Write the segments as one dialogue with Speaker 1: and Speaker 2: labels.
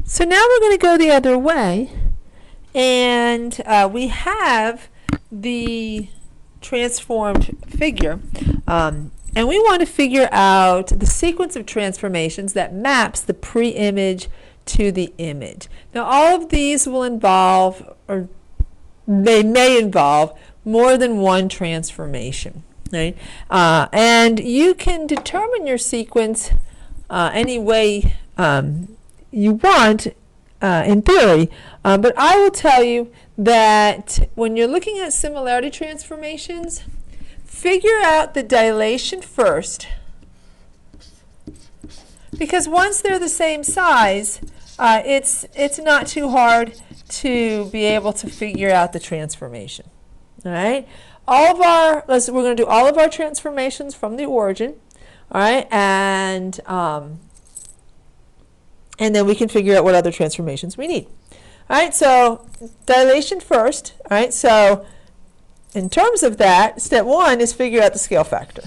Speaker 1: So now we're going to go the other way, and we have the transformed figure, and we want to figure out the sequence of transformations that maps the pre-image to the image. Now all of these will involve, or they may involve, more than one transformation, right? And you can determine your sequence any way you want in theory, but I will tell you that when you're looking at similarity transformations, figure out the dilation first, because once they're the same size, it's not too hard to be able to figure out the transformation. All right, we're going to do all of our transformations from the origin. All right, and then we can figure out what other transformations we need. All right, so dilation first. All right, so in terms of that, step one is figure out the scale factor.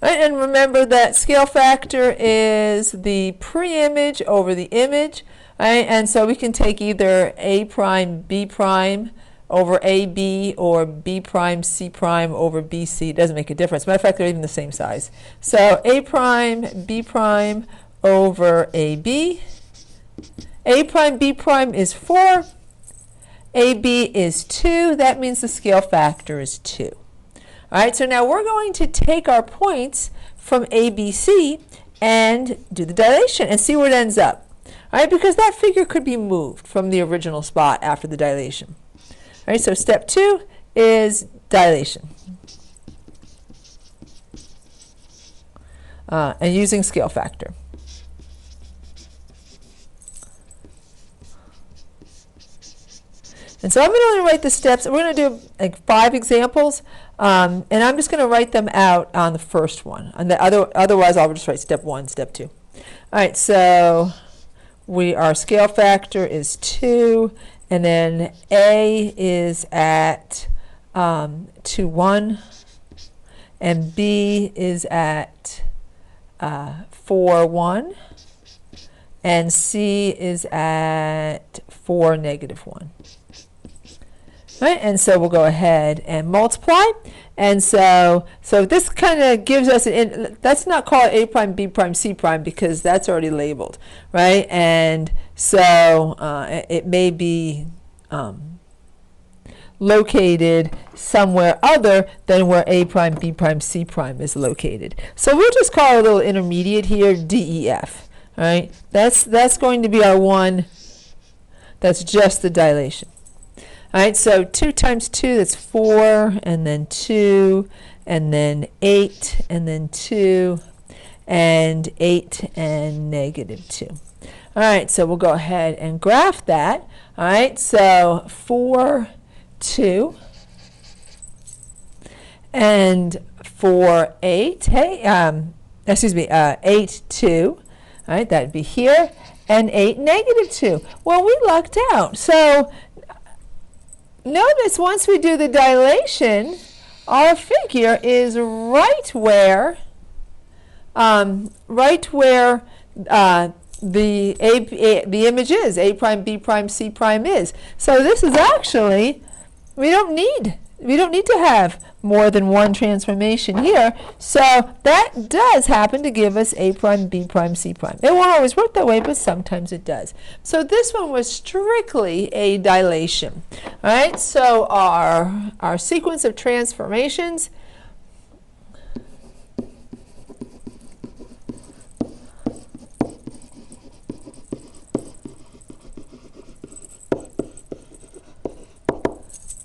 Speaker 1: All right, and remember that scale factor is the pre-image over the image. All right, and so we can take either A prime B prime over AB or B prime C prime over BC. It doesn't make a difference. Matter of fact, they're even the same size. So A prime B prime over AB. A prime B prime is 4. AB is 2. That means the scale factor is 2. All right, so now we're going to take our points from ABC and do the dilation and see where it ends up. All right, because that figure could be moved from the original spot after the dilation. All right, so step 2 is dilation. And using scale factor. And so I'm going to only write the steps. We're going to do like 5 examples, and I'm just going to write them out on the first one. And otherwise, I'll just write step 1, step 2. All right, so our scale factor is 2. And then A is at 2, 1, and B is at 4, 1, and C is at 4, negative 1. Right, and so we'll go ahead and multiply. And so this kind of gives us that's not called A prime, B prime, C prime because that's already labeled, right? And so it may be located somewhere other than where A prime, B prime, C prime is located. So we'll just call it a little intermediate here, DEF. All right, that's going to be our one that's just the dilation. All right, so 2 times 2, that's 4, and then 2, and then 8, and then 2, and 8, and negative 2. All right, so we'll go ahead and graph that. All right, so 4, 2, and 4, 8. Hey, 8, 2. All right, that'd be here, and 8, negative 2. Well, we lucked out. So notice once we do the dilation, our figure is right where the image is, A prime, B prime, C prime is. So this is actually, we don't need to have more than one transformation here. So that does happen to give us A prime, B prime, C prime. It won't always work that way, but sometimes it does. So this one was strictly a dilation. All right, so our sequence of transformations,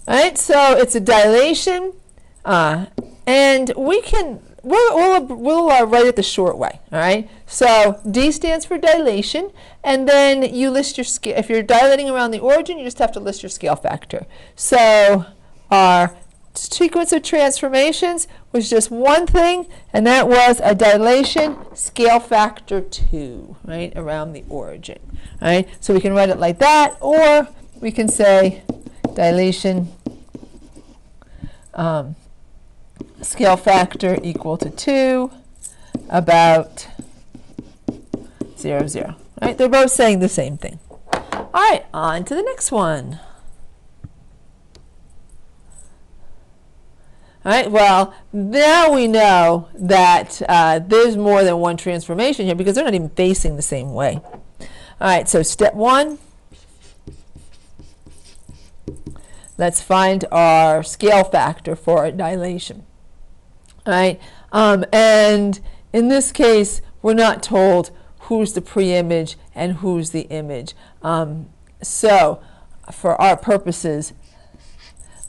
Speaker 1: all right, so it's a dilation, and we'll write it the short way. All right, so D stands for dilation, and then you list your scale. If you're dilating around the origin, you just have to list your scale factor. So our sequence of transformations was just one thing, and that was a dilation, scale factor 2, right, around the origin. All right, so we can write it like that, or we can say dilation scale factor equal to 2, about 0, 0. Right? They're both saying the same thing. All right, on to the next one. All right, well, now we know that there's more than one transformation here because they're not even facing the same way. All right, so step 1, let's find our scale factor for our dilation. All right, and in this case, we're not told who's the pre-image and who's the image. So for our purposes,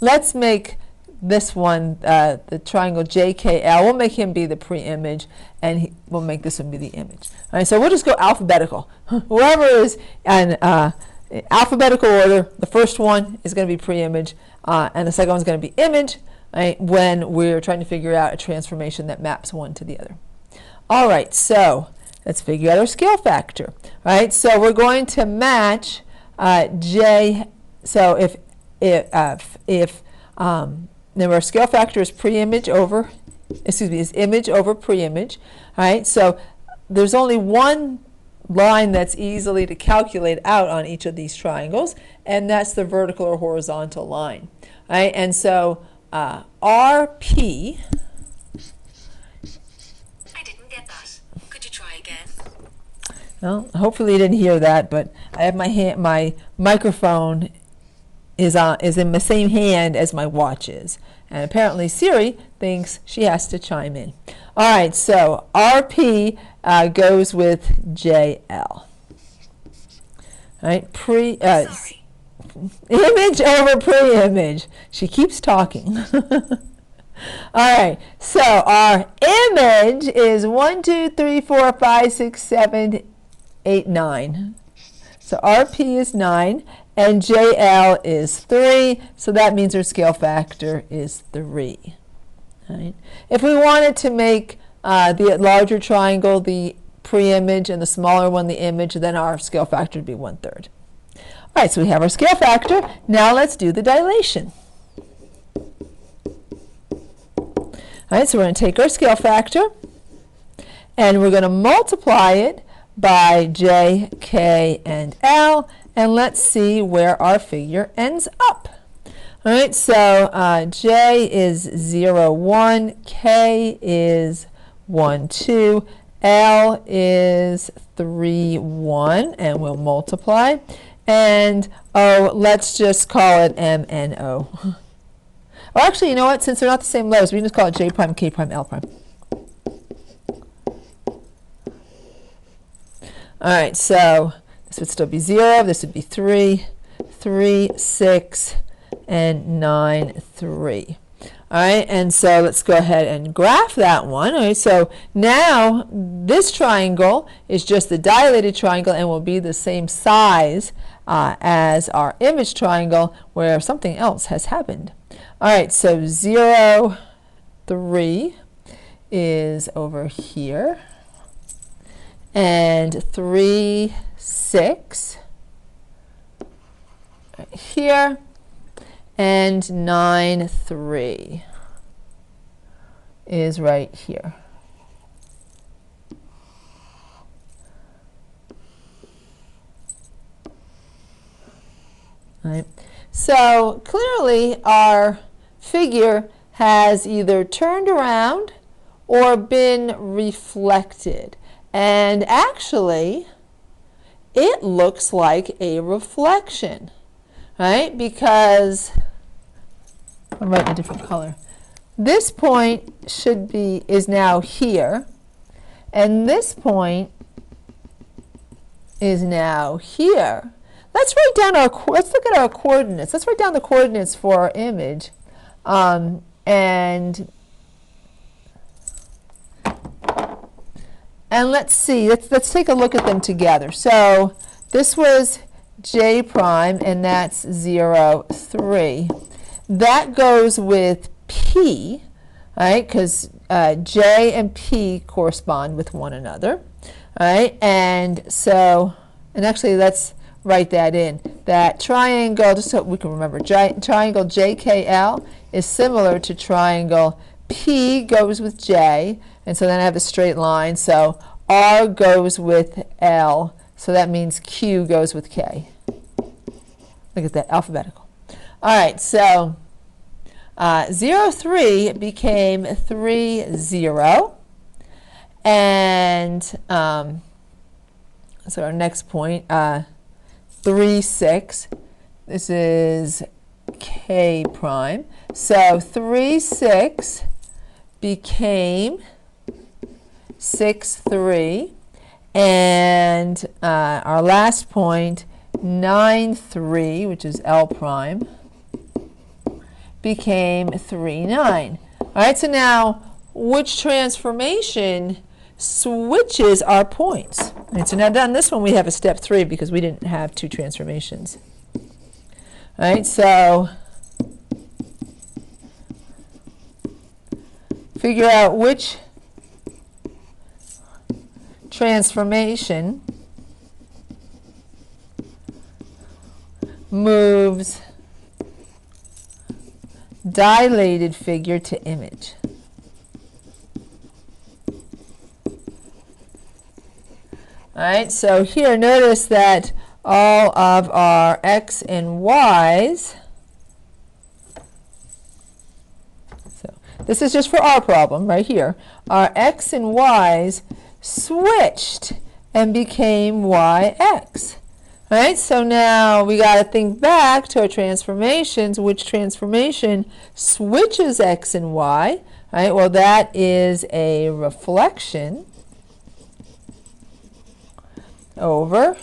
Speaker 1: let's make this one, the triangle JKL, we'll make him be the pre-image, and we'll make this one be the image. All right, so we'll just go alphabetical. Whoever is in alphabetical order, the first one is going to be pre-image, and the second one is going to be image, right, when we're trying to figure out a transformation that maps one to the other. All right, so let's figure out our scale factor. All right, so we're going to match J. So if now our scale factor is pre-image over, is image over pre-image. All right, so there's only one line that's easily to calculate out on each of these triangles, and that's the vertical or horizontal line. All right, and so RP.
Speaker 2: I didn't get that. Could you try again?
Speaker 1: Well, hopefully you didn't hear that, but I have my microphone is in the same hand as my watch is. And apparently Siri thinks she has to chime in. All right, so RP goes with JL. All right, image over pre-image. She keeps talking. All right, so our image is 1, 2, 3, 4, 5, 6, 7, 8, 9. So RP is 9. And JL is 3, so that means our scale factor is 3. Right? If we wanted to make the larger triangle the pre-image and the smaller one the image, then our scale factor would be 1/3. All right, so we have our scale factor. Now let's do the dilation. All right, so we're going to take our scale factor, and we're going to multiply it by J, K, and L, and let's see where our figure ends up. All right, so J is 0, 1, K is 1, 2, L is 3, 1, and we'll multiply. And O, let's just call it M and O. Oh, actually, you know what? Since they're not the same letters, we can just call it J prime, K prime, L prime. All right, so this would still be 0. This would be 3, 3, 6, and 9, 3. All right, and so let's go ahead and graph that one. All right, so now this triangle is just the dilated triangle and will be the same size as our image triangle where something else has happened. All right, so 0, 3 is over here. And 3, 6 right here, and 9, 3 is right here. Right. So clearly our figure has either turned around or been reflected. And actually, it looks like a reflection, right? Because, I'm writing a different color. This point is now here, and this point is now here. Let's look at our coordinates. Let's write down the coordinates for our image, and let's see, let's take a look at them together. So this was J prime, and that's 0, 3. That goes with P, right? Because J and P correspond with one another, right? And so, and actually let's write that in. That triangle, just so we can remember, triangle JKL is similar to triangle P goes with J, and so then I have a straight line. So R goes with L, so that means Q goes with K. Look at that, alphabetical. All right, so 0, 3 became 3, 0. And so our next point, 3, 6. This is K prime. So 3, 6 became 6, 3. And our last point, 9, 3, which is L prime, became 3, 9. All right, so now which transformation switches our points? All right, so now on this one we have a step 3 because we didn't have 2 transformations. All right, so figure out which transformation moves dilated figure to image. All right, so here notice that all of our x and y's, so this is just for our problem right here, our x and y's switched and became yx. All right, so now we got to think back to our transformations. Which transformation switches x and y? All right, well, that is a reflection over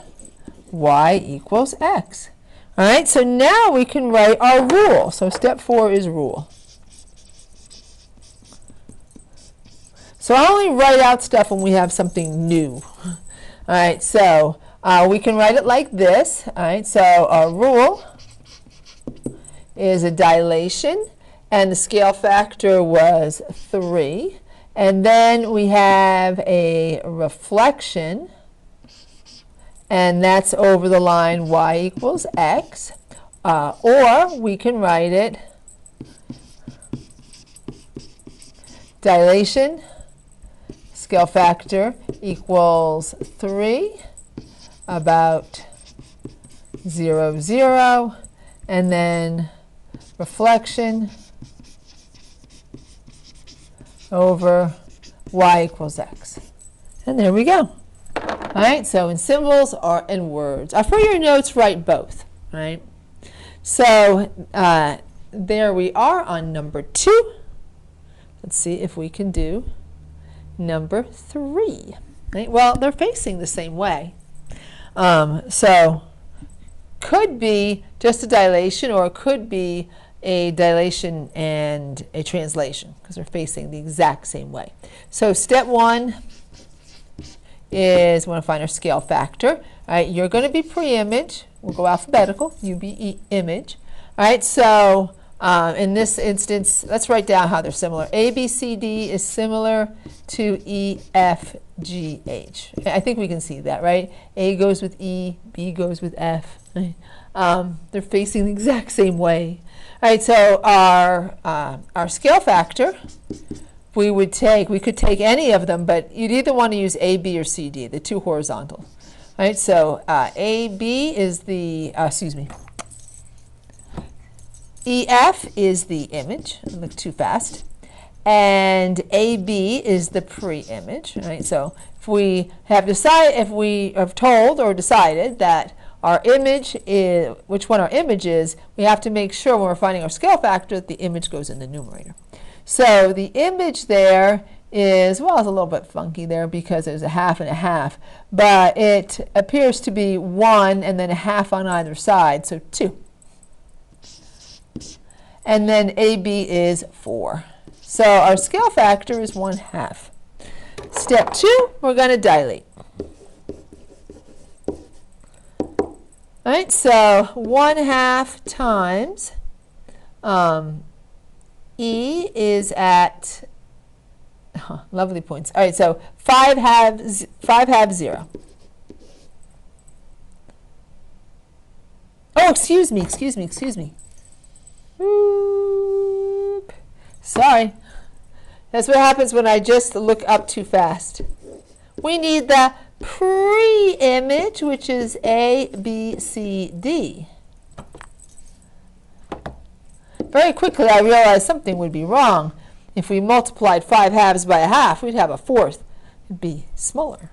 Speaker 1: y equals x. All right, so now we can write our rule. So step 4 is rule. So I only write out stuff when we have something new. All right, so we can write it like this. All right, so our rule is a dilation, and the scale factor was 3. And then we have a reflection, and that's over the line y equals x. Or we can write it dilation, scale factor equals 3, about 0, 0, and then reflection over y equals x. And there we go. All right, so in symbols or in words. For your notes, write both. All right. So there we are on number 2. Let's see if we can do number 3. Right? Well, they're facing the same way. So could be just a dilation, or it could be a dilation and a translation, because they're facing the exact same way. So step 1 is we want to find our scale factor. All right, you're going to be pre-image. We'll go alphabetical. You be image. All right, so in this instance, let's write down how they're similar. A, B, C, D is similar to E, F, G, H. I think we can see that, right? A goes with E, B goes with F. Right? They're facing the exact same way. All right, so our scale factor, we could take any of them, but you'd either want to use A, B, or C, D, the 2 horizontal. All right, so A, B is the, EF is the image. I look too fast. And AB is the pre-image. Right? So if we have told or decided that our image is, which one our image is, we have to make sure when we're finding our scale factor that the image goes in the numerator. So the image there is, well, it's a little bit funky there because there's a half and a half, but it appears to be 1 and then a half on either side, so 2. And then AB is 4. So our scale factor is 1/2. Step 2, we're going to dilate. All right, so 1/2 times E is at, lovely points. All right, so 5 halves 0. Oh, excuse me. Oop. Sorry. That's what happens when I just look up too fast. We need the pre-image, which is A, B, C, D. Very quickly I realized something would be wrong. If we multiplied 5 halves by a half, we'd have a fourth. It'd be smaller.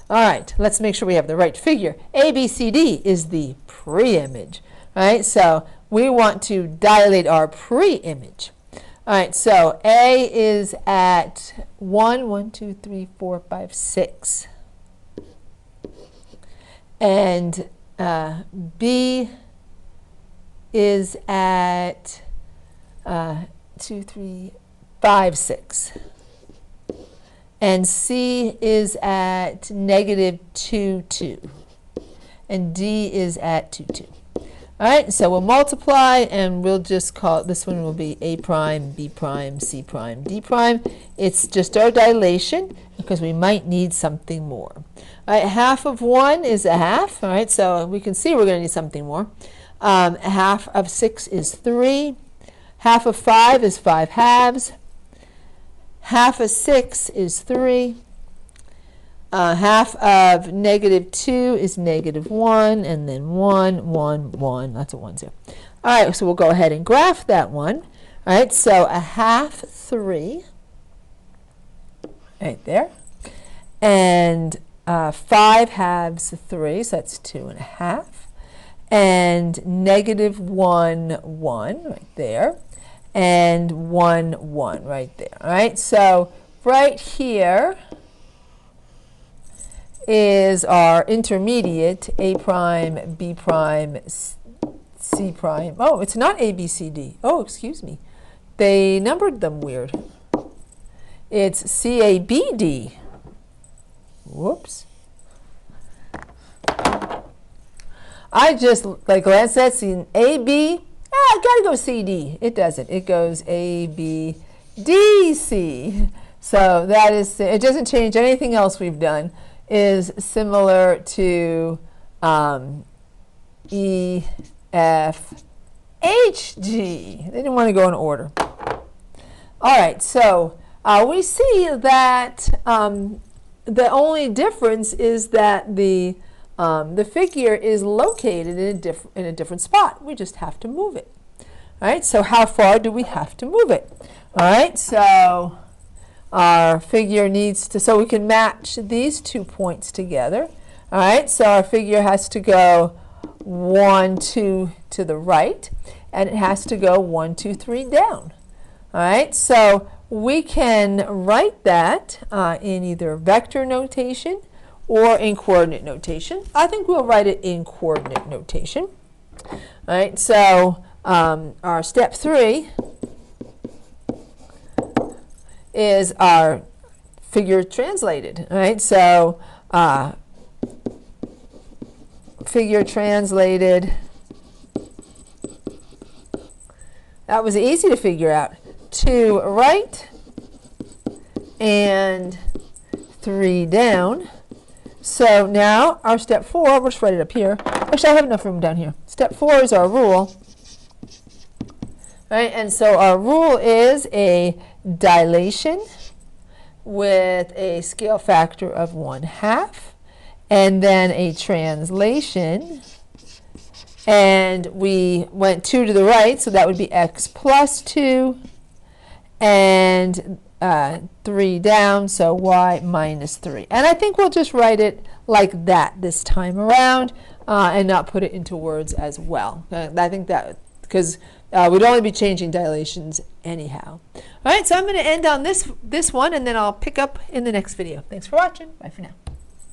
Speaker 1: All right, let's make sure we have the right figure. A, B, C, D is the pre-image. Right, so we want to dilate our pre-image. All right, so A is at 1, 2, 3, 4, 5, 6. And B is at 2, 3, 5, 6. And C is at negative 2, 2. And D is at 2, 2. All right, so we'll multiply, and we'll just call it, this one will be A prime, B prime, C prime, D prime. It's just our dilation, because we might need something more. All right, half of 1 is a half. All right, so we can see we're going to need something more. Half of 6 is 3. Half of 5 is 5 halves. Half of 6 is 3. Half of negative 2 is negative 1, and then 1, 1, 1. Lots of ones here. All right, so we'll go ahead and graph that one. All right, so a half 3, right there. And 5 halves 3, so that's 2.5. And negative 1, 1, right there. And 1, 1, right there. All right, so right here is our intermediate, A prime, B prime, C prime. Oh, it's not A, B, C, D. Oh, excuse me. They numbered them weird. It's C, A, B, D. Whoops. I just glanced at seen A, B. I gotta go C, D. It doesn't. It goes A, B, D, C. So that is, it doesn't change anything else we've done. Is similar to E, F, H, G. They didn't want to go in order. All right, so we see that the only difference is that the figure is located in a different spot. We just have to move it. All right, so how far do we have to move it? All right, so our figure needs to, so we can match these 2 points together. All right, so our figure has to go 1, 2 to the right, and it has to go 1, 2, 3 down. All right, so we can write that in either vector notation or in coordinate notation. I think we'll write it in coordinate notation. All right, so our step 3 is our figure translated. All right, so figure translated, that was easy to figure out. 2 right and 3 down. So now our step 4, we'll just write it up here. Actually, I have enough room down here. Step 4 is our rule. Right, and so our rule is a dilation with a scale factor of 1/2, and then a translation, and we went 2 to the right, so that would be x plus 2, and 3 down, so y minus 3. And I think we'll just write it like that this time around and not put it into words as well. I think that, because we'd only be changing dilations anyhow. All right, so I'm going to end on this one, and then I'll pick up in the next video. Thanks for watching. Bye for now.